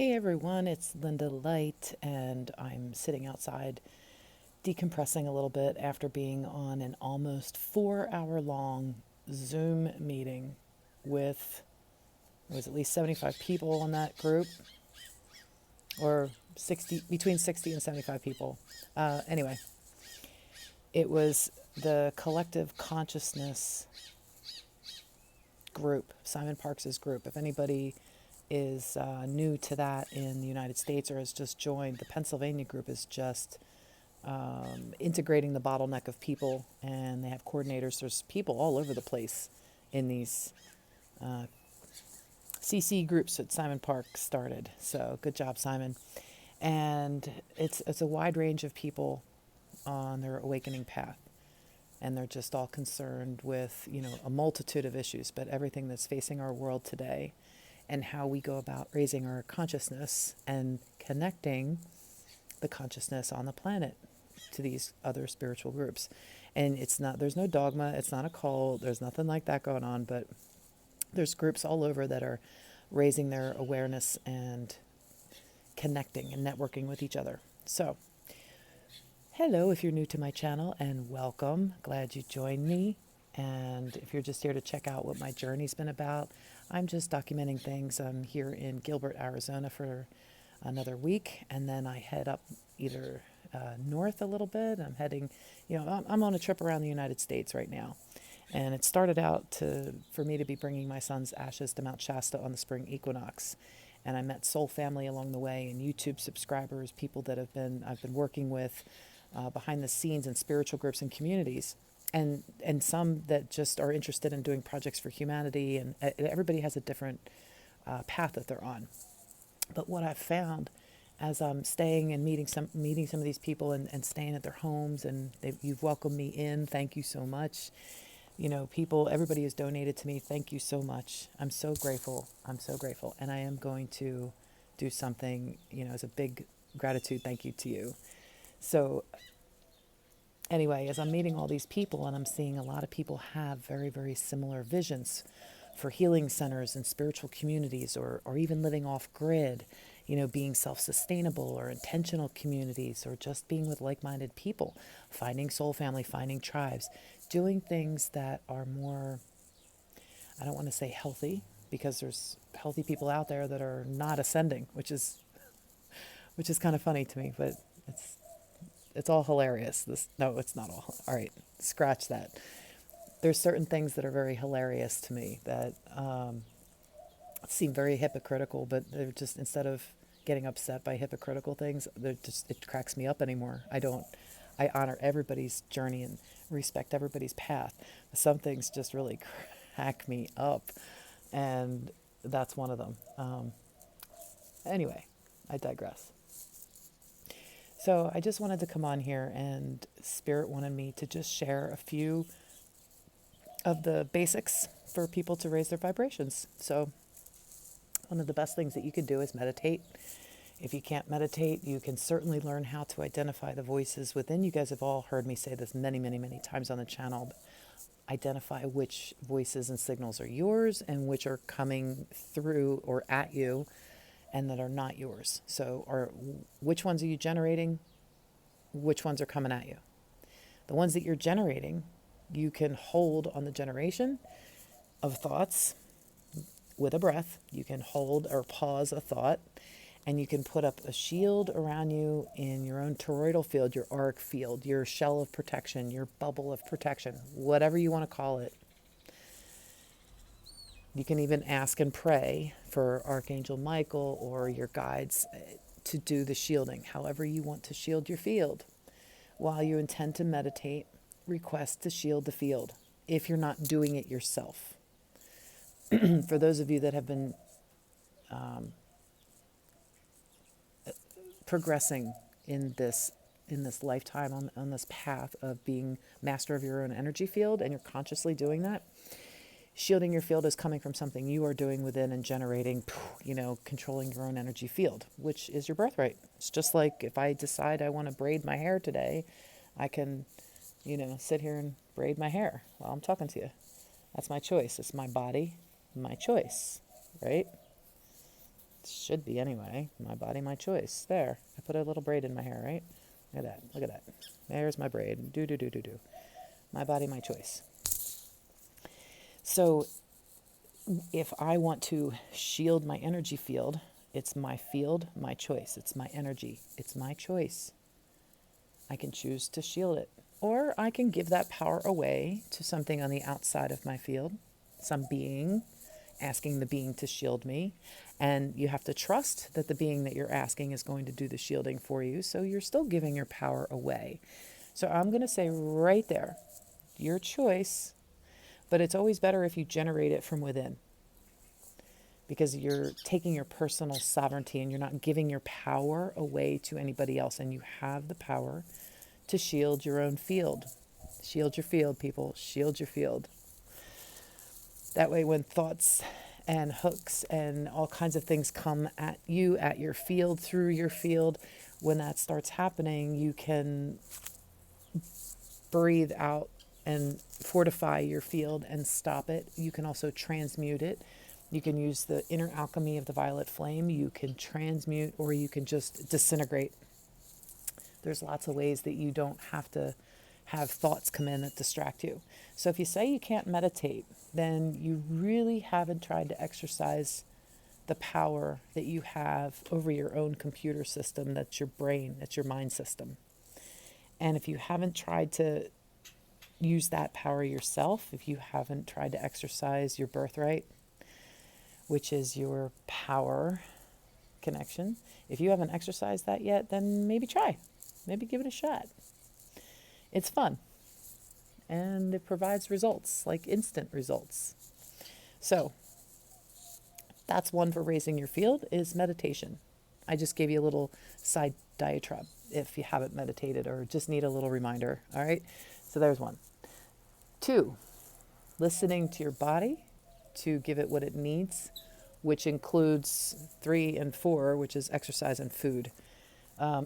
Hey everyone, it's Linda Light, and I'm sitting outside decompressing a little bit after being on an almost 4 hour long Zoom meeting with, it was at least 75 people in that group, or 60, between 60 and 75 people. Anyway, it was the collective consciousness group, Simon Parks's group. If anybody is new to that in the United States or has just joined, the Pennsylvania group is just integrating the bottleneck of people, and they have coordinators. There's people all over the place in these CC groups that Simon Park started. So good job, Simon. And it's a wide range of people on their awakening path, and they're just all concerned with a multitude of issues, but everything that's facing our world today, and how we go about raising our consciousness and connecting the consciousness on the planet to these other spiritual groups. And there's no dogma, it's not a cult, there's nothing like that going on, but there's groups all over that are raising their awareness and connecting and networking with each other. So, hello if you're new to my channel, and welcome. Glad you joined me. And if you're just here to check out what my journey's been about, I'm just documenting things. I'm here in Gilbert, Arizona for another week, and then I head up either north a little bit. I'm heading, I'm on a trip around the United States right now. And it started out for me to be bringing my son's ashes to Mount Shasta on the spring equinox. And I met soul family along the way, and YouTube subscribers, people that I've been working with behind the scenes in spiritual groups and communities. And some that just are interested in doing projects for humanity, and everybody has a different path that they're on. But what I've found as I'm staying and meeting some of these people, and staying at their homes, and you've welcomed me in, thank you so much. Everybody has donated to me, thank you so much. I'm so grateful. And I am going to do something, as a big gratitude thank you to you. So anyway, as I'm meeting all these people, and I'm seeing a lot of people have very, very similar visions for healing centers and spiritual communities, or even living off grid, being self-sustainable, or intentional communities, or just being with like-minded people, finding soul family, finding tribes, doing things that are more, I don't want to say healthy, because there's healthy people out there that are not ascending, which is kind of funny to me, but it's all hilarious. No, it's not all right, scratch that. There's certain things that are very hilarious to me that seem very hypocritical, but they're just, instead of getting upset by hypocritical things, it cracks me up anymore. I honor everybody's journey and respect everybody's path. Some things just really crack me up, and that's one of them. Anyway, I digress. So I just wanted to come on here, and Spirit wanted me to just share a few of the basics for people to raise their vibrations. So one of the best things that you can do is meditate. If you can't meditate, you can certainly learn how to identify the voices within. You guys have all heard me say this many, many, many times on the channel. Identify which voices and signals are yours, and which are coming through or at you and that are not yours. So which ones are you generating? Which ones are coming at you? The ones that you're generating, you can hold on the generation of thoughts with a breath. You can hold or pause a thought, and you can put up a shield around you in your own toroidal field, your auric field, your shell of protection, your bubble of protection, whatever you want to call it. You can even ask and pray for Archangel Michael or your guides to do the shielding, however you want to shield your field. While you intend to meditate, request to shield the field if you're not doing it yourself. For those of you that have been progressing in this lifetime on this path of being master of your own energy field, and you're consciously doing that, shielding your field is coming from something you are doing within and generating, controlling your own energy field, which is your birthright. It's just like if I decide I want to braid my hair today, I can, sit here and braid my hair while I'm talking to you. That's my choice. It's my body, my choice, right? Should be anyway. My body, my choice. There. I put a little braid in my hair, right? Look at that. Look at that. There's my braid. Do, do, do, do, do. My body, my choice. So if I want to shield my energy field, it's my field, my choice. It's my energy. It's my choice. I can choose to shield it. Or I can give that power away to something on the outside of my field, some being, asking the being to shield me. And you have to trust that the being that you're asking is going to do the shielding for you. So you're still giving your power away. So I'm going to say right there, your choice, but it's always better if you generate it from within, because you're taking your personal sovereignty and you're not giving your power away to anybody else. And you have the power to shield your own field. Shield your field, people. Shield your field. That way, when thoughts and hooks and all kinds of things come at you, at your field, through your field, when that starts happening, you can breathe out and fortify your field and stop it. You can also transmute it. You can use the inner alchemy of the violet flame. You can transmute, or you can just disintegrate. There's lots of ways that you don't have to have thoughts come in that distract you. So if you say you can't meditate, then you really haven't tried to exercise the power that you have over your own computer system. That's your brain, that's your mind system. And if you haven't tried to use that power yourself, if you haven't tried to exercise your birthright, which is your power connection, if you haven't exercised that yet, then maybe try. Maybe give it a shot. It's fun. And it provides results, like instant results. So that's one for raising your field, is meditation. I just gave you a little side diatribe if you haven't meditated or just need a little reminder. All right. So there's one. 2, listening to your body to give it what it needs, which includes 3 and 4, which is exercise and food.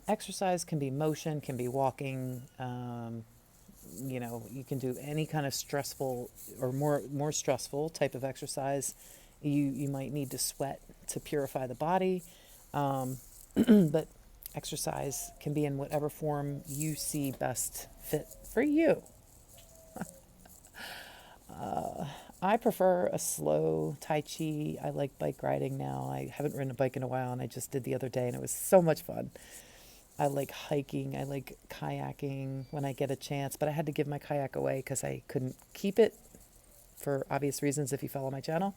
Exercise can be motion, can be walking. You can do any kind of stressful or more stressful type of exercise. You might need to sweat to purify the body. But exercise can be in whatever form you see best fit for you. I prefer a slow Tai Chi. I like bike riding now. I haven't ridden a bike in a while, and I just did the other day, and it was so much fun. I like hiking. I like kayaking when I get a chance, but I had to give my kayak away because I couldn't keep it for obvious reasons if you follow my channel.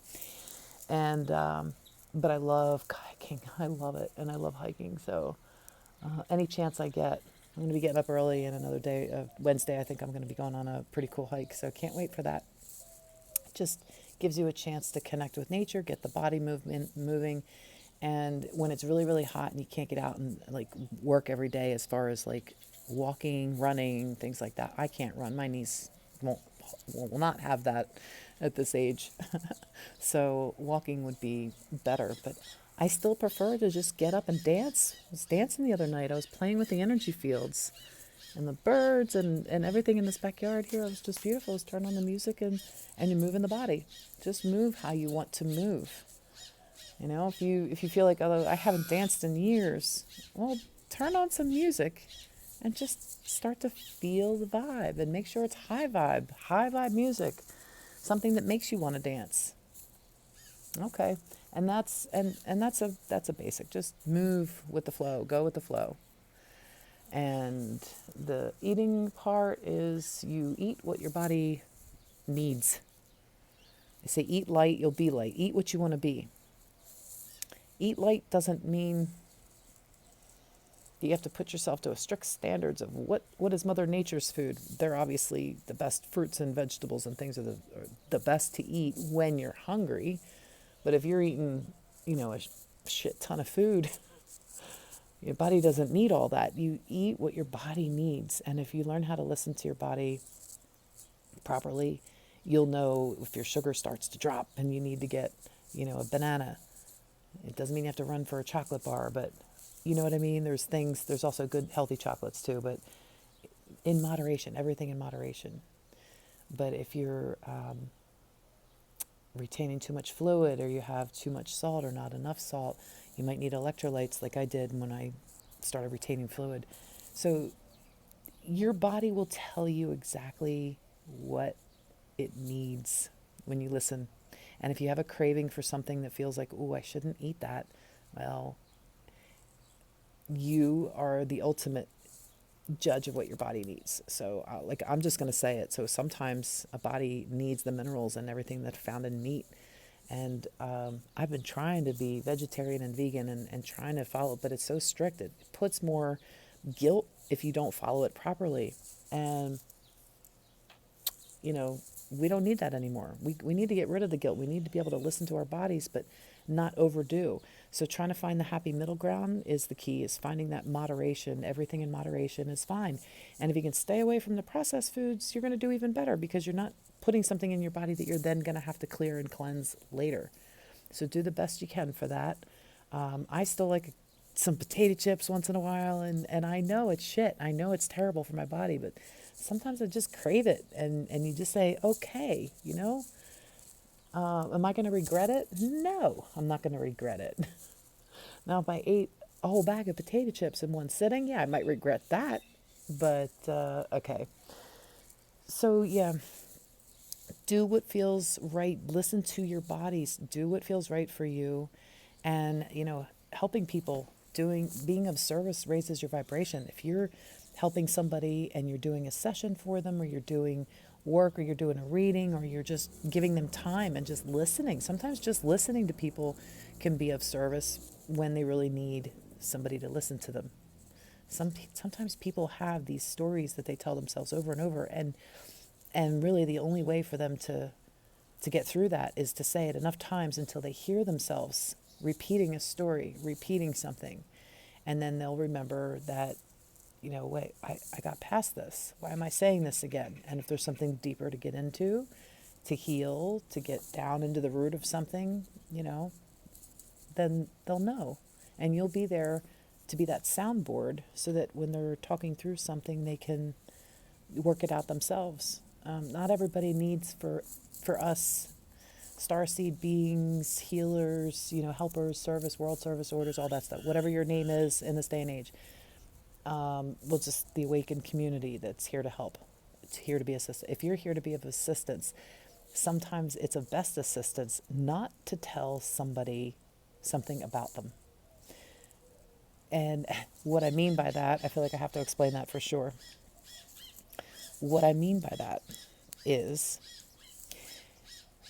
And but I love kayaking. I love it, and I love hiking. So any chance I get, I'm going to be getting up early, and another day, Wednesday, I think I'm going to be going on a pretty cool hike. So can't wait for that. Just gives you a chance to connect with nature, get the body moving. And when it's really, really hot and you can't get out and like work every day, as far as like walking, running, things like that, I can't run. My knees will not have that at this age. So walking would be better, but I still prefer to just get up and dance. I was dancing the other night. I was playing with the energy fields and the birds and everything in this backyard here. It was just beautiful. Just turn on the music and you're moving the body. Just move how you want to move. If you feel like, although I haven't danced in years, well, turn on some music and just start to feel the vibe and make sure it's high vibe music, something that makes you want to dance. Okay. And that's a basic. Just move with the flow, go with the flow. And the eating part is you eat what your body needs. They say eat light, you'll be light. Eat what you want to be. Eat light doesn't mean you have to put yourself to a strict standards of what is Mother Nature's food. They're obviously the best. Fruits and vegetables and things are the best to eat when you're hungry. But if you're eating, a shit ton of food, your body doesn't need all that. You eat what your body needs. And if you learn how to listen to your body properly, you'll know if your sugar starts to drop and you need to get, a banana. It doesn't mean you have to run for a chocolate bar, but you know what I mean? There's also good, healthy chocolates too, but in moderation, everything in moderation. But if you're retaining too much fluid, or you have too much salt or not enough salt, You might need electrolytes like I did when I started retaining fluid. So your body will tell you exactly what it needs when you listen. And if you have a craving for something that feels like, oh, I shouldn't eat that, well, you are the ultimate judge of what your body needs. So, like, I'm just going to say it. So sometimes a body needs the minerals and everything that's found in meat. And I've been trying to be vegetarian and vegan and trying to follow, but it's so strict. It puts more guilt if you don't follow it properly. And, you know, we don't need that anymore. We need to get rid of the guilt. We need to be able to listen to our bodies, but not overdo. So trying to find the happy middle ground is the key, is finding that moderation. Everything in moderation is fine. And if you can stay away from the processed foods, you're going to do even better, because you're not putting something in your body that you're then going to have to clear and cleanse later. So do the best you can for that. I still like some potato chips once in a while, and I know it's shit. I know it's terrible for my body, but sometimes I just crave it, and you just say, okay, you know, am I going to regret it? No, I'm not going to regret it. Now, if I ate a whole bag of potato chips in one sitting, yeah, I might regret that, but okay. So yeah, do what feels right. Listen to your bodies. Do what feels right for you. And, you know, helping people, being of service raises your vibration. If you're helping somebody and you're doing a session for them, or you're doing work, or you're doing a reading, or you're just giving them time and just listening. Sometimes just listening to people can be of service when they really need somebody to listen to them. Sometimes people have these stories that they tell themselves over and over, and really the only way for them to get through that is to say it enough times until they hear themselves repeating a story, repeating something. And then they'll remember that, you know, wait, I got past this. Why am I saying this again? And if there's something deeper to get into, to heal, to get down into the root of something, you know, then they'll know. And you'll be there to be that soundboard, so that when they're talking through something, they can work it out themselves. Not everybody needs for us starseed beings, healers, you know, helpers, service, world service orders, all that stuff, whatever your name is in this day and age. Well, just the awakened community that's here to help. It's here to be assistance. If you're here to be of assistance, sometimes it's of best assistance not to tell somebody something about them. And what I mean by that, I feel like I have to explain that for sure. What I mean by that is,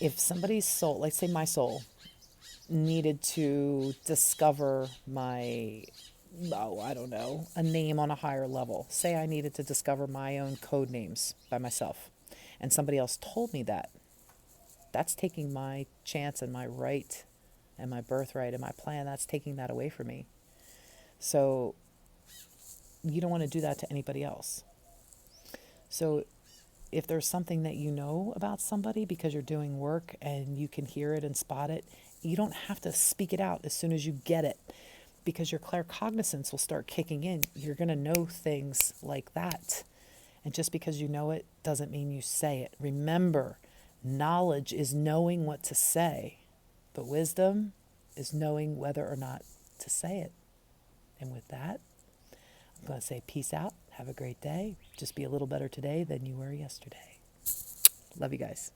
if somebody's soul, like say my soul, needed to discover my, oh, I don't know, a name on a higher level. Say I needed to discover my own code names by myself, and somebody else told me that. That's taking my chance and my right and my birthright and my plan. That's taking that away from me. So you don't want to do that to anybody else. So if there's something that you know about somebody because you're doing work and you can hear it and spot it, you don't have to speak it out as soon as you get it, because your claircognizance will start kicking in. You're going to know things like that. And just because you know it doesn't mean you say it. Remember, knowledge is knowing what to say, but wisdom is knowing whether or not to say it. And with that, I'm going to say peace out. Have a great day. Just be a little better today than you were yesterday. Love you guys.